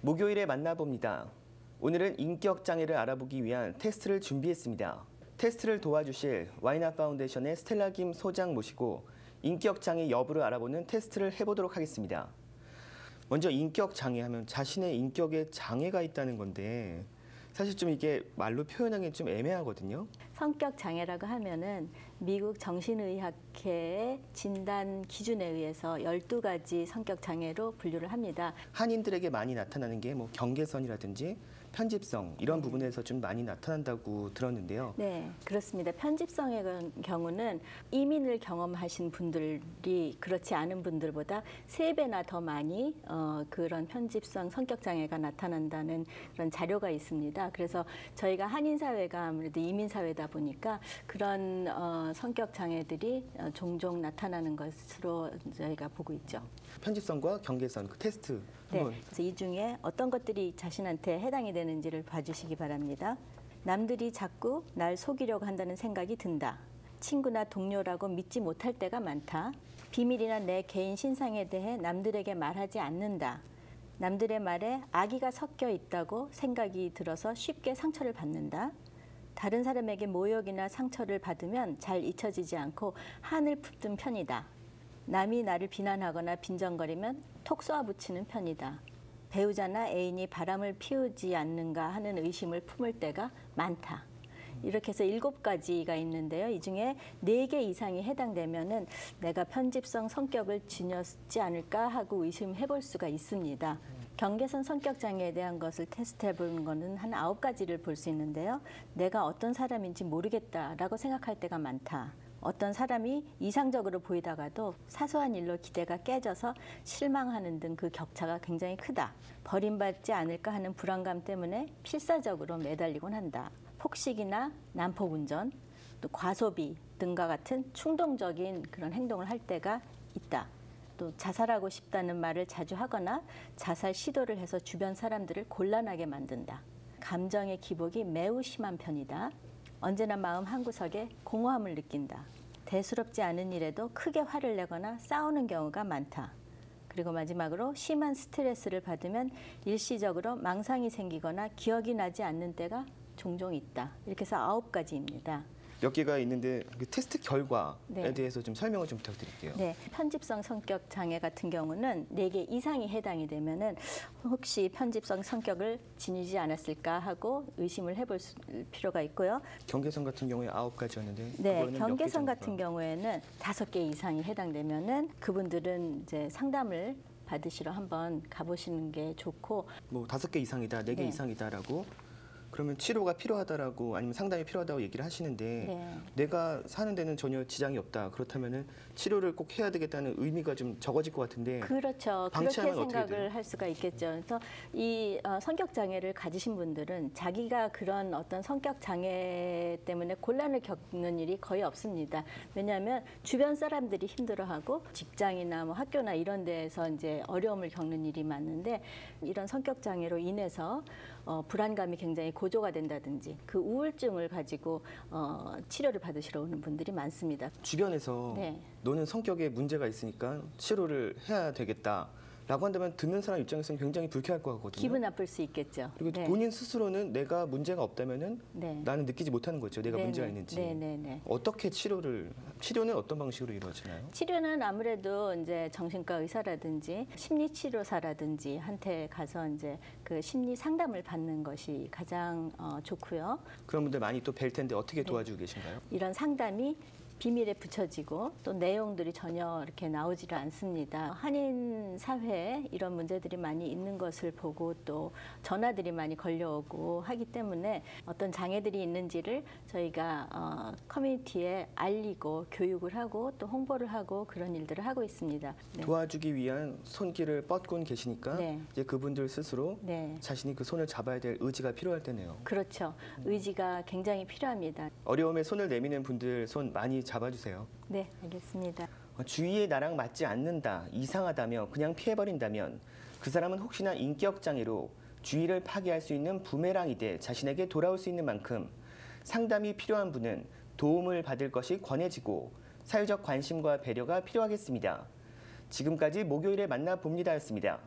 목요일에 만나봅니다. 오늘은 인격장애를 알아보기 위한 테스트를 준비했습니다. 테스트를 도와주실 와이낫 파운데이션의 스텔라 김 소장 모시고 인격장애 여부를 알아보는 테스트를 해보도록 하겠습니다. 먼저 인격장애 하면 자신의 인격에 장애가 있다는 건데 사실 좀 이게 말로 표현하기 좀 애매하거든요. 성격 장애라고 하면은 미국 정신의학회의 진단 기준에 의해서 12가지 성격 장애로 분류를 합니다. 한인들에게 많이 나타나는 게 뭐 경계선이라든지 편집성 이런 부분에서 좀 많이 나타난다고 들었는데요. 네, 그렇습니다. 편집성의 경우는 이민을 경험하신 분들이 그렇지 않은 분들보다 3배나 더 많이 그런 편집성 성격 장애가 나타난다는 그런 자료가 있습니다. 그래서 저희가 한인 사회가 아무래도 이민 사회다 보니까 그런 성격 장애들이 종종 나타나는 것으로 저희가 보고 있죠. 편집성과 경계선 그 테스트. 네, 그래서 이 중에 어떤 것들이 자신한테 해당이 되는지를 봐주시기 바랍니다. 남들이 자꾸 날 속이려고 한다는 생각이 든다. 친구나 동료라고 믿지 못할 때가 많다. 비밀이나 내 개인 신상에 대해 남들에게 말하지 않는다. 남들의 말에 악의가 섞여 있다고 생각이 들어서 쉽게 상처를 받는다. 다른 사람에게 모욕이나 상처를 받으면 잘 잊혀지지 않고 한을 품는 편이다. 남이 나를 비난하거나 빈정거리면 톡 쏘아붙이는 편이다. 배우자나 애인이 바람을 피우지 않는가 하는 의심을 품을 때가 많다. 이렇게 해서 7가지가 있는데요. 이 중에 4개 이상이 해당되면은 내가 편집성 성격을 지녔지 않을까 하고 의심해 볼 수가 있습니다. 경계선 성격 장애에 대한 것을 테스트해 보는 거는 한 9가지를 볼 수 있는데요. 내가 어떤 사람인지 모르겠다라고 생각할 때가 많다. 어떤 사람이 이상적으로 보이다가도 사소한 일로 기대가 깨져서 실망하는 등 그 격차가 굉장히 크다. 버림받지 않을까 하는 불안감 때문에 필사적으로 매달리곤 한다. 폭식이나 난폭 운전, 또 과소비 등과 같은 충동적인 그런 행동을 할 때가 있다. 또 자살하고 싶다는 말을 자주 하거나 자살 시도를 해서 주변 사람들을 곤란하게 만든다. 감정의 기복이 매우 심한 편이다. 언제나 마음 한구석에 공허함을 느낀다. 대수롭지 않은 일에도 크게 화를 내거나 싸우는 경우가 많다. 그리고 마지막으로 심한 스트레스를 받으면 일시적으로 망상이 생기거나 기억이 나지 않는 때가 종종 있다. 이렇게 해서 9가지입니다. 몇 개가 있는데 그 테스트 결과에 네. 대해서 좀 설명을 좀 부탁드릴게요. 네, 편집성 성격 장애 같은 경우는 4개 이상이 해당이 되면은 혹시 편집성 성격을 지니지 않았을까 하고 의심을 해볼 필요가 있고요. 경계선 같은 경우에 9가지였는데 네, 경계선 같은 경우에는 5개 이상이 해당되면은 그분들은 이제 상담을 받으시러 한번 가보시는 게 좋고, 뭐 5개 이상이다, 4개 네. 이상이다라고 그러면 치료가 필요하다라고 아니면 상담이 필요하다고 얘기를 하시는데 네. 내가 사는 데는 전혀 지장이 없다. 그렇다면은 치료를 꼭 해야 되겠다는 의미가 좀 적어질 것 같은데. 그렇죠. 그렇게 방치하면 어떻게 돼요? 생각을 할 수가 있겠죠. 그래서 이 성격 장애를 가지신 분들은 자기가 그런 어떤 성격 장애 때문에 곤란을 겪는 일이 거의 없습니다. 왜냐하면 주변 사람들이 힘들어하고 직장이나 뭐 학교나 이런 데에서 이제 어려움을 겪는 일이 많은데 이런 성격 장애로 인해서 불안감이 굉장히 고조가 된다든지 그 우울증을 가지고 치료를 받으시러 오는 분들이 많습니다. 주변에서 네. 너는 성격에 문제가 있으니까 치료를 해야 되겠다. 라고 한다면 듣는 사람 입장에서는 굉장히 불쾌할 것 같거든요. 기분 나쁠 수 있겠죠. 그리고 네. 본인 스스로는 내가 문제가 없다면은 네. 나는 느끼지 못하는 거죠. 내가 네네. 문제가 있는지. 네네네. 어떻게 치료는 어떤 방식으로 이루어지나요? 치료는 아무래도 이제 정신과 의사라든지 심리치료사라든지 한테 가서 이제 그 심리 상담을 받는 것이 가장 좋고요. 그런 분들 많이 또 뵐 텐데 어떻게 도와주고 계신가요? 이런 상담이 비밀에 붙여지고 또 내용들이 전혀 이렇게 나오지를 않습니다. 한인 사회에 이런 문제들이 많이 있는 것을 보고 또 전화들이 많이 걸려오고 하기 때문에 어떤 장애들이 있는지를 저희가 커뮤니티에 알리고 교육을 하고 또 홍보를 하고 그런 일들을 하고 있습니다. 네. 도와주기 위한 손길을 뻗고 계시니까 네. 이제 그분들 스스로 네. 자신이 그 손을 잡아야 될 의지가 필요할 때네요. 그렇죠. 의지가 굉장히 필요합니다. 어려움에 손을 내미는 분들 손 많이 잡아주세요. 네, 알겠습니다. 주위에 나랑 맞지 않는다, 이상하다며 그냥 피해버린다면 그 사람은 혹시나 인격장애로 주위를 파괴할 수 있는 부메랑이 돼 자신에게 돌아올 수 있는 만큼 상담이 필요한 분은 도움을 받을 것이 권해지고 사회적 관심과 배려가 필요하겠습니다. 지금까지 목요일에 만나봅니다였습니다.